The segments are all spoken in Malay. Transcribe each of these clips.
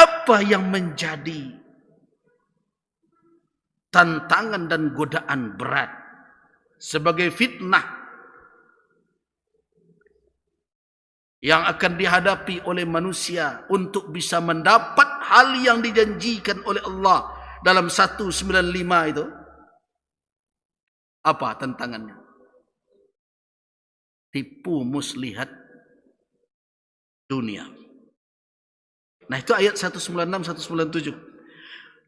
apa yang menjadi tantangan dan godaan berat sebagai fitnah yang akan dihadapi oleh manusia untuk bisa mendapat hal yang dijanjikan oleh Allah dalam 195 itu? Apa tantangannya? Tipu muslihat dunia. Nah, itu ayat 196 197.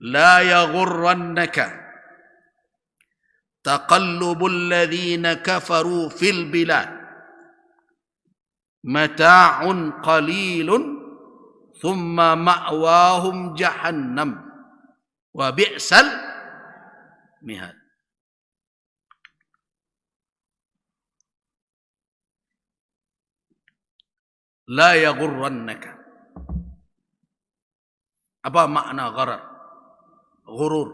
La yaghurrannaka taqallubul ladzina kafaru fil bilad mata'un qalilun thumma ma'wahum jahannam wa bi'sal mihad. La yaghurrannaka. Apa makna gharar? Ghurur.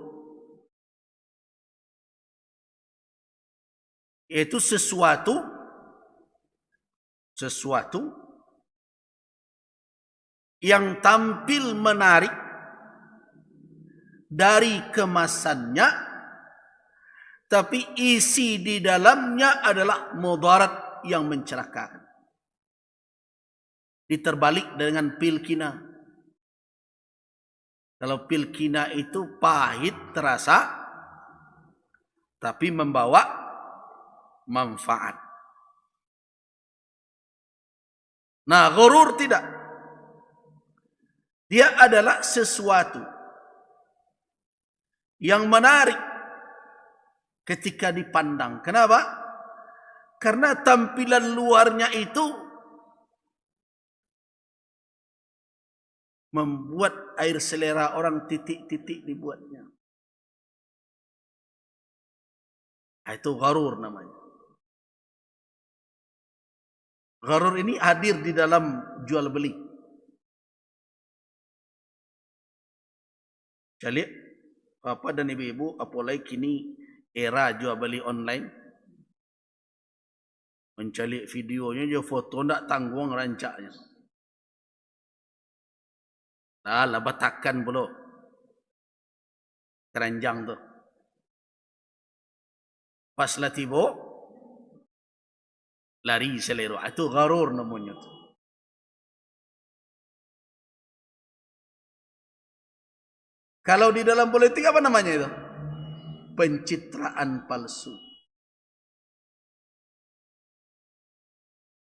Itu sesuatu yang tampil menarik dari kemasannya, tapi isi di dalamnya adalah mudarat yang mencelakakan. Diterbalik dengan pil kina. Kalau pil kina itu pahit terasa, tapi membawa manfaat. Nah, ghurur tidak. Dia adalah sesuatu yang menarik ketika dipandang. Kenapa? Karena tampilan luarnya itu membuat air selera orang titik-titik dibuatnya. Itu gharur namanya. Gharur ini hadir di dalam jual beli. Jadi, Bapak dan Ibu-ibu, apalagi kini era jual beli online. Mencari videonya, dia foto tak tanggung rancaknya. Lah batakan pula. Keranjang tu. Pas lah tiba, lari selero. Itu gharur namanya tu. Kalau di dalam politik apa namanya itu? Pencitraan palsu.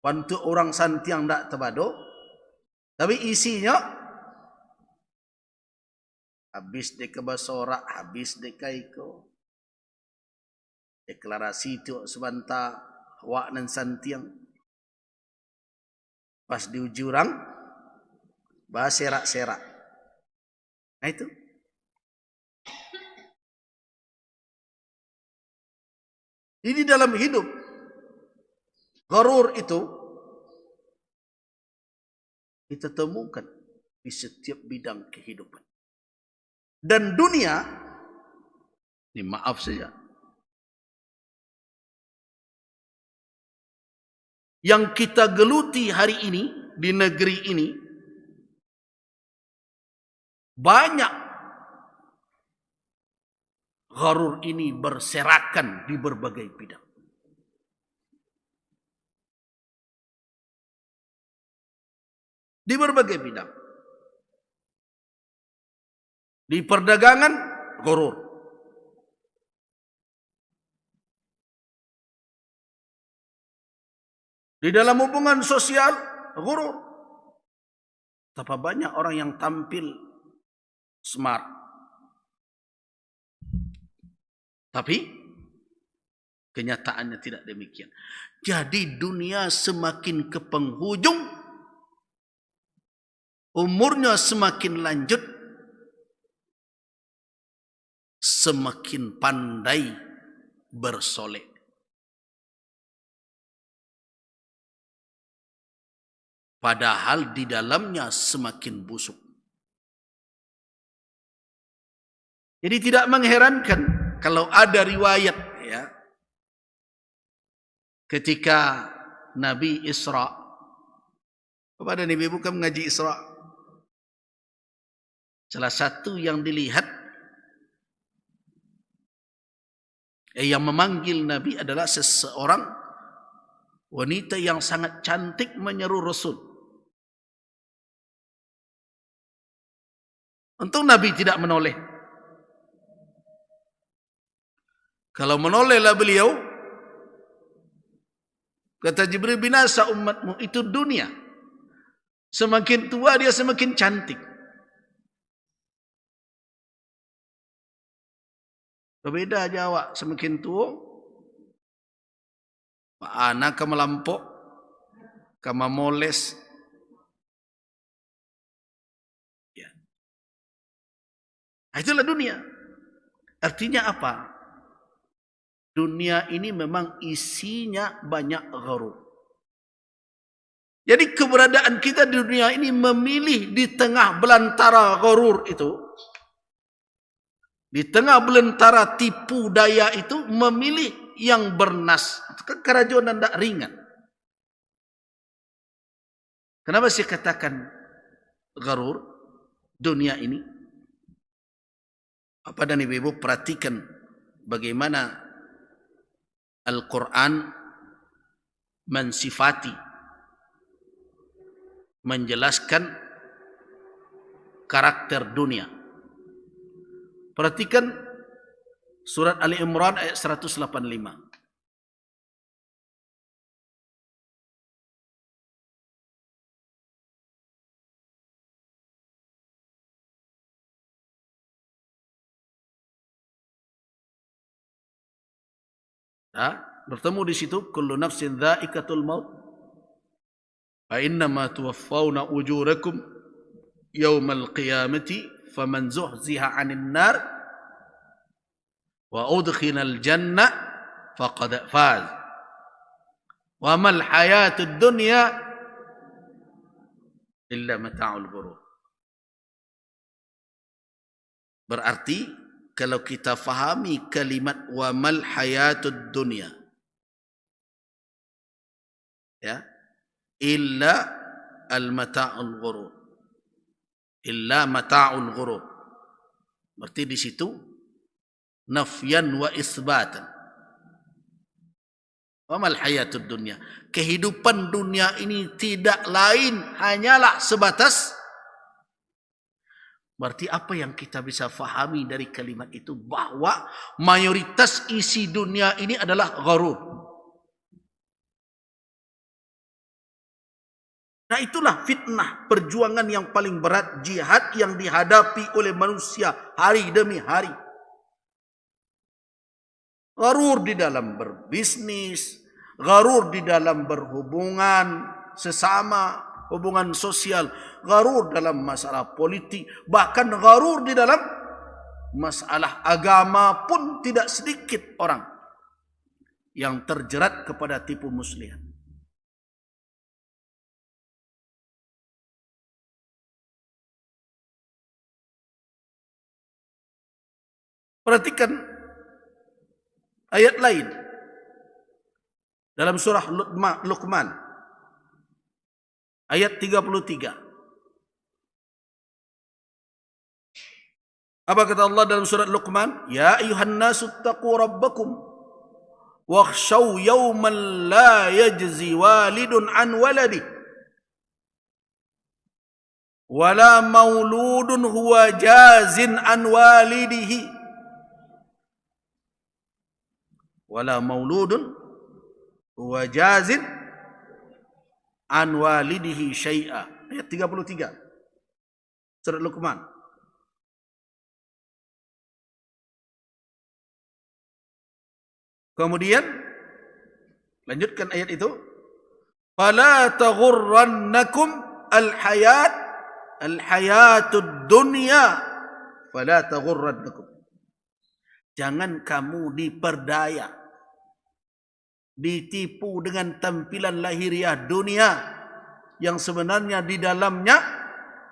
Untuk orang santiang tak terbado, tapi isinya habis deka basorak, habis deka iko. Deklarasi tu sebentar wak nan santiang. Pas diuji orang, bahas serak-serak. Nah itu. Ini dalam hidup. Gharur itu kita temukan di setiap bidang kehidupan. Dan dunia, ini maaf saja, yang kita geluti hari ini di negeri ini, banyak gharur ini berserakan di berbagai bidang. Di berbagai bidang. Di perdagangan, gharur. Di dalam hubungan sosial, gharur. Betapa banyak orang yang tampil smart. Tapi kenyataannya tidak demikian. Jadi dunia semakin ke penghujung, umurnya semakin lanjut, semakin pandai bersolek. Padahal di dalamnya semakin busuk. Jadi tidak mengherankan kalau ada riwayat ya, ketika Nabi Isra, kepada Nabi bukan mengaji Isra, Salah satu yang dilihat yang memanggil Nabi adalah seseorang wanita yang sangat cantik menyeru Rasul. Untung Nabi tidak menoleh. Kalau menolehlah beliau, kata Jibril, binasa umatmu. Itu dunia. Semakin tua dia semakin cantik. Berbeda aja awak, semakin tua, anak ke melampok, ke moles. Ya. Itulah dunia. Artinya apa? Dunia ini memang isinya banyak gharur. Jadi keberadaan kita di dunia ini memilih di tengah belantara gharur itu, di tengah belantara tipu daya itu, memilih yang bernas. Kerajuan tidak ringan. Kenapa saya katakan gharur dunia ini? Apa dan ibu-ibu perhatikan bagaimana Al-Quran mensifati, menjelaskan karakter dunia. Perhatikan surat Ali Imran ayat 185. Bertemu di situ, kullu nafsin dha'iqatul maut fa innama tuwaffawna ujurakum yawmal qiyamati faman zuhziha 'anil nar wa udkhilal jannah faqad faz wa mal hayatud dunya illa mata'ul ghurur. Berarti kalau kita fahami kalimat wa mal hayatud dunya, ya, illa al mata'ul ghurur, illa mata'ul ghurur. Berarti di situ nafyan wa isbatan. Wa mal hayatud dunya, kehidupan dunia ini tidak lain hanyalah sebatas. Berarti apa yang kita bisa fahami dari kalimat itu? Bahwa mayoritas isi dunia ini adalah gharur. Nah itulah fitnah, perjuangan yang paling berat, jihad yang dihadapi oleh manusia hari demi hari. Gharur di dalam berbisnis, gharur di dalam berhubungan sesama, hubungan sosial, gharur dalam masalah politik, bahkan gharur di dalam masalah agama pun tidak sedikit orang yang terjerat kepada tipu muslihat. Perhatikan ayat lain dalam surah Luqman ayat 33. Apa kata Allah dalam surat Luqman? Ya ayuhan nasu taqu rabbakum wakhshaw yawman la yajzi walidun an waladih wala mauludun huwa jazin an walidihi wala mauludun huwa jazin an walidihi syai'a. Ayat 33 surat Luqman. Kemudian lanjutkan ayat itu, fala taghurrannakum al-hayatud dunya fala taghurrannakum, jangan kamu diperdaya, ditipu dengan tampilan lahiriah dunia yang sebenarnya di dalamnya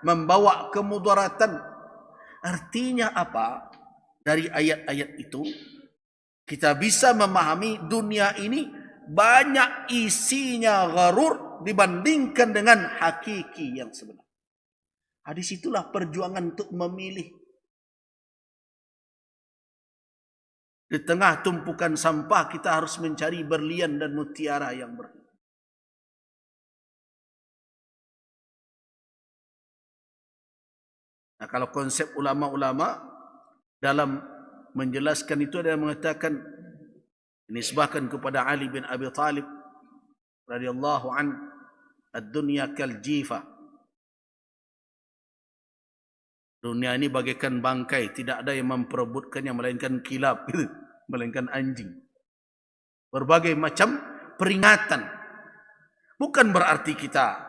membawa kemudaratan. Artinya apa? Dari ayat-ayat itu kita bisa memahami dunia ini banyak isinya gharur dibandingkan dengan hakiki yang sebenar. Di situlah perjuangan untuk memilih. Di tengah tumpukan sampah kita harus mencari berlian dan mutiara yang berharga. Nah, kalau konsep ulama-ulama dalam menjelaskan itu ada yang mengatakan, dinisbahkan kepada Ali bin Abi Thalib radhiyallahu an, ad-dunya kal jifa. Dunia ini bagaikan bangkai, tidak ada yang memperebutkannya melainkan kilap, melainkan anjing. Berbagai macam peringatan. Bukan berarti kita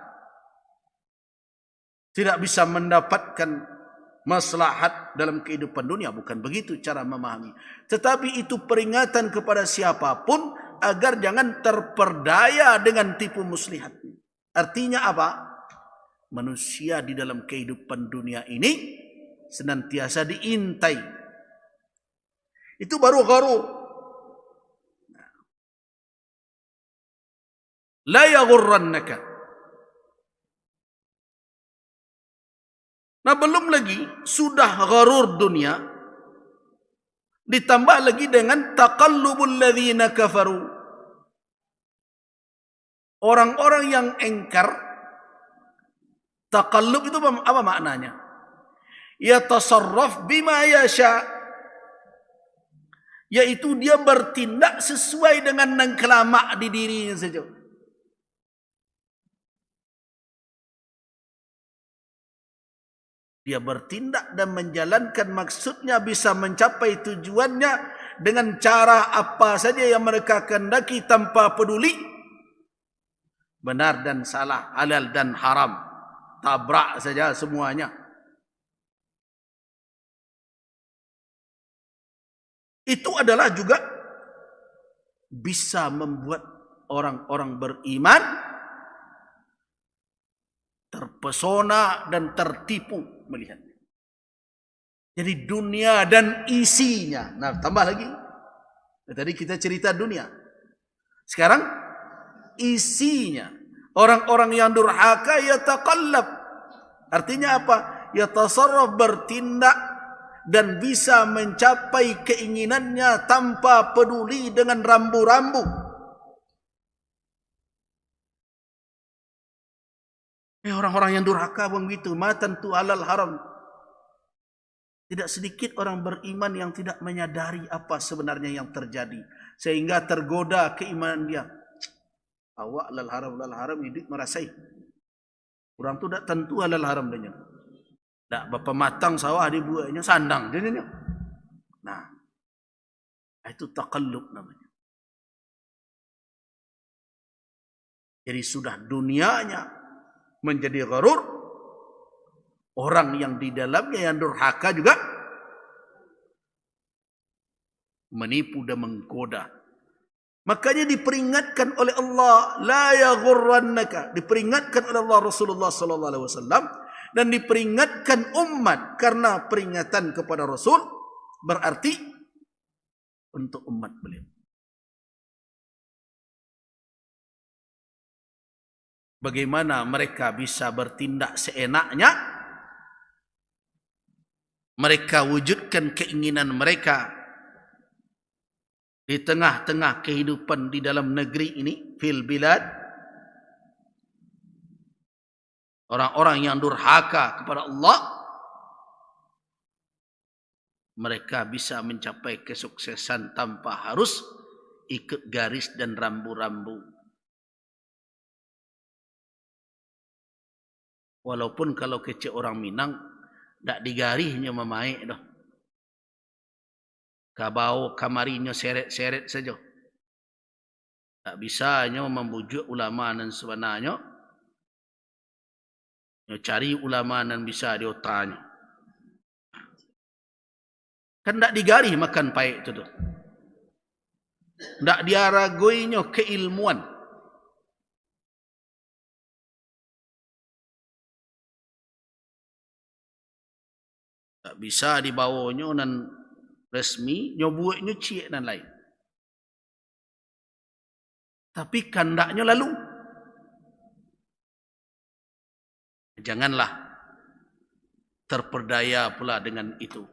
tidak bisa mendapatkan maslahat dalam kehidupan dunia, bukan begitu cara memahami. Tetapi itu peringatan kepada siapapun agar jangan terperdaya dengan tipu muslihat. Artinya apa? Manusia di dalam kehidupan dunia ini senantiasa diintai. Itu baru gharur. La yaghurrannaka. Nah, belum lagi sudah gharur dunia, ditambah lagi dengan taqallubul ladzina kafaru. Orang-orang yang engkar, taqallub itu apa maknanya? Yatasarraf bima yasha, yaitu dia bertindak sesuai dengan yang kelama di dirinya saja. Dia bertindak dan menjalankan maksudnya, bisa mencapai tujuannya dengan cara apa saja yang mereka kehendaki tanpa peduli benar dan salah, halal dan haram. Tabrak saja semuanya. Itu adalah juga bisa membuat orang-orang beriman terpesona dan tertipu melihatnya. Jadi dunia dan isinya. Nah, tambah lagi. Tadi kita cerita dunia. Sekarang isinya. Orang-orang yang durhaka yataqallab. Artinya apa? Yatasarraf, bertindak dan bisa mencapai keinginannya tanpa peduli dengan rambu-rambu. Orang-orang yang durhaka begitu, matan tu halal haram. Tidak sedikit orang beriman yang tidak menyadari apa sebenarnya yang terjadi, sehingga tergoda keimanan dia. Awak halal haram hidup merasai. Orang tu tak tentu halal haram dia. Tak berapa matang sawah dibuatnya sandang dia. Nah, itu taqallub namanya. Jadi sudah dunianya menjadi gharur, orang yang di dalamnya yang durhaka juga menipu dan menggoda. Makanya diperingatkan oleh Allah, la yaghurrannaka, diperingatkan oleh Allah Rasulullah sallallahu alaihi wasallam, dan diperingatkan umat karena peringatan kepada Rasul berarti untuk umat beliau. Bagaimana mereka bisa bertindak seenaknya? Mereka wujudkan keinginan mereka di tengah-tengah kehidupan di dalam negeri ini, fil bilad. Orang-orang yang durhaka kepada Allah, mereka bisa mencapai kesuksesan tanpa harus ikut garis dan rambu-rambu. Walaupun kalau kecil orang Minang, tak digarihnya memaik dah. Kabau kamarinya seret-seret saja. Tak bisanya membujuk ulama dan sebenarnya. Cari ulama dan bisa diotanya. Kan tak digarih makan paik itu tu. Tak diaragoinya keilmuan. Tak bisa dibawanya dan resmi, nyobuatnya cik dan lain. Tapi kandaknya lalu. Janganlah terperdaya pula dengan itu.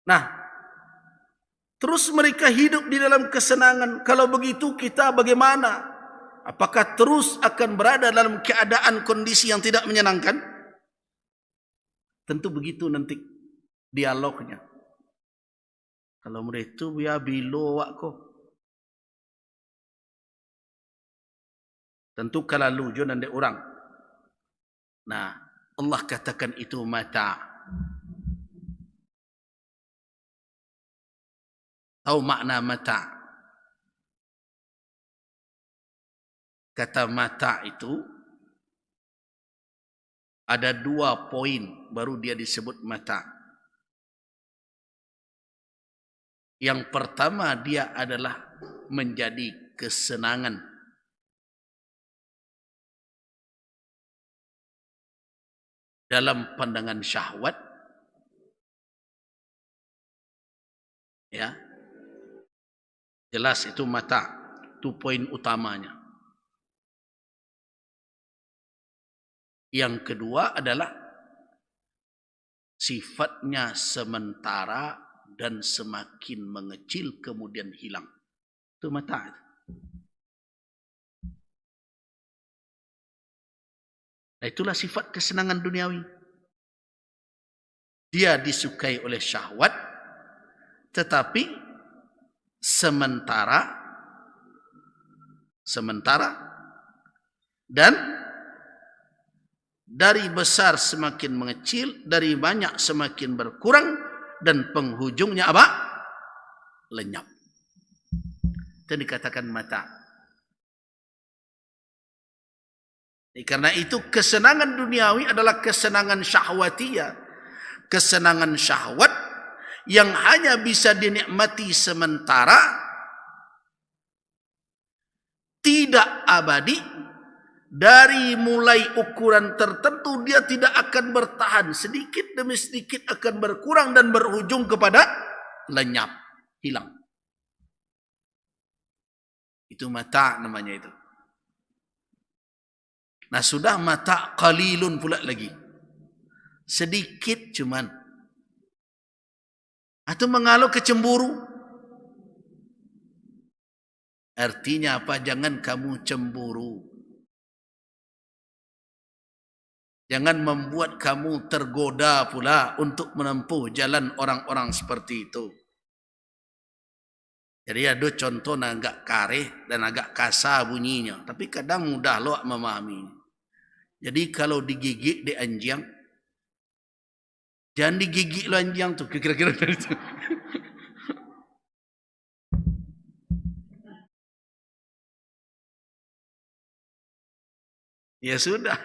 Nah, terus mereka hidup di dalam kesenangan. Kalau begitu kita bagaimana? Apakah terus akan berada dalam keadaan kondisi yang tidak menyenangkan? Tentu begitu nanti dialognya. Kalau mereka biar bilo wakko. Tentu kalau lujo nande orang. Nah, Allah katakan itu mata. Tahu makna mata? Kata mata itu ada 2 poin baru dia disebut mata. Yang pertama dia adalah menjadi kesenangan. Dalam pandangan syahwat. Ya. Jelas itu mata. Itu poin utamanya. Yang kedua adalah sifatnya sementara dan semakin mengecil kemudian hilang. Itu mata. Nah, itulah sifat kesenangan duniawi. Dia disukai oleh syahwat, tetapi sementara dan dari besar semakin mengecil, dari banyak semakin berkurang, dan penghujungnya apa? Lenyap. Itu dikatakan mata. Karena itu kesenangan duniawi adalah kesenangan syahwatiyah. Kesenangan syahwat yang hanya bisa dinikmati sementara, tidak abadi. Dari mulai ukuran tertentu dia tidak akan bertahan. Sedikit demi sedikit akan berkurang dan berujung kepada lenyap, hilang. Itu mata namanya itu. Nah, sudah mata qalilun pula lagi. Sedikit cuman. Atau mengalau kecemburu. Artinya apa? Jangan kamu cemburu. Jangan membuat kamu tergoda pula untuk menempuh jalan orang-orang seperti itu. Jadi ada contoh agak kareh dan agak kasar bunyinya. Tapi kadang mudah lo memahami. Jadi kalau digigit di anjing, jangan digigit lo anjing tuh. Kira-kira dari itu. Ya sudah.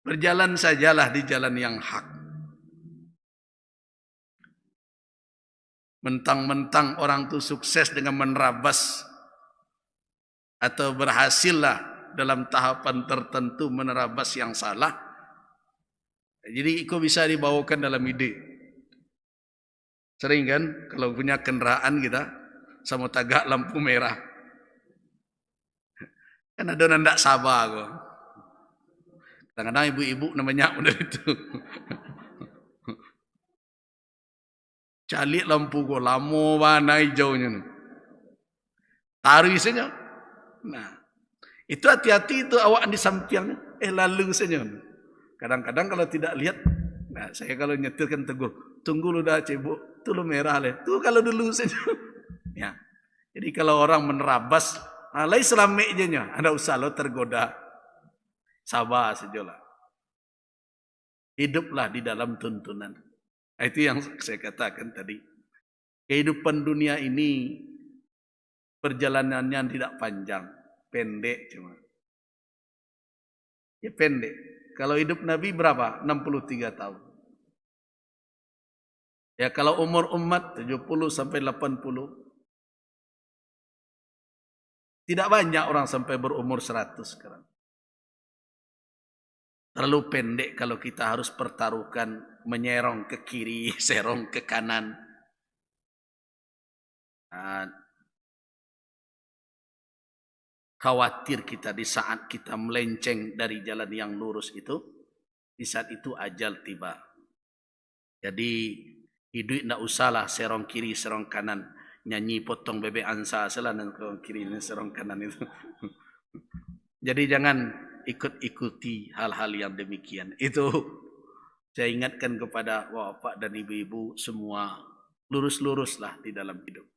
Berjalan sajalah di jalan yang hak. Mentang-mentang orang itu sukses dengan menerabas atau berhasillah dalam tahapan tertentu menerabas yang salah. Jadi itu bisa dibawakan dalam ide. Sering kan kalau punya kendaraan kita sama tagak lampu merah. Kan ada yang tidak sabar kok. Kadang-kadang ibu-ibu namanya udah itu. Calik lampu kok lama warna hijaunya. Taruh saja. Nah, itu hati-hati itu awak di sampingnya. Lalu saja. Kadang-kadang kalau tidak lihat, nah saya kalau nyetir kan tegur, tunggu lu dah cebok, tu lu merah le. Tu kalau dulu saja. Ya. Jadi kalau orang menerabas, alai selame aja, ada usah lo tergoda. Sabar sajalah. Hiduplah di dalam tuntunan. Itu yang saya katakan tadi. Kehidupan dunia ini perjalanannya tidak panjang, pendek cuma. Ya pendek. Kalau hidup Nabi berapa? 63 tahun. Ya kalau umur umat 70 sampai 80. Tidak banyak orang sampai berumur 100 sekarang. Terlalu pendek kalau kita harus pertaruhkan menyerong ke kiri, serong ke kanan. Nah, khawatir kita di saat kita melenceng dari jalan yang lurus itu, di saat itu ajal tiba. Jadi hidup ndak usahlah serong kiri serong kanan, nyanyi potong bebek ansa selanan serong kiri dan serong kanan itu. Jadi jangan ikut-ikuti hal-hal yang demikian. Itu saya ingatkan kepada bapak dan ibu-ibu semua, lurus-luruslah di dalam hidup.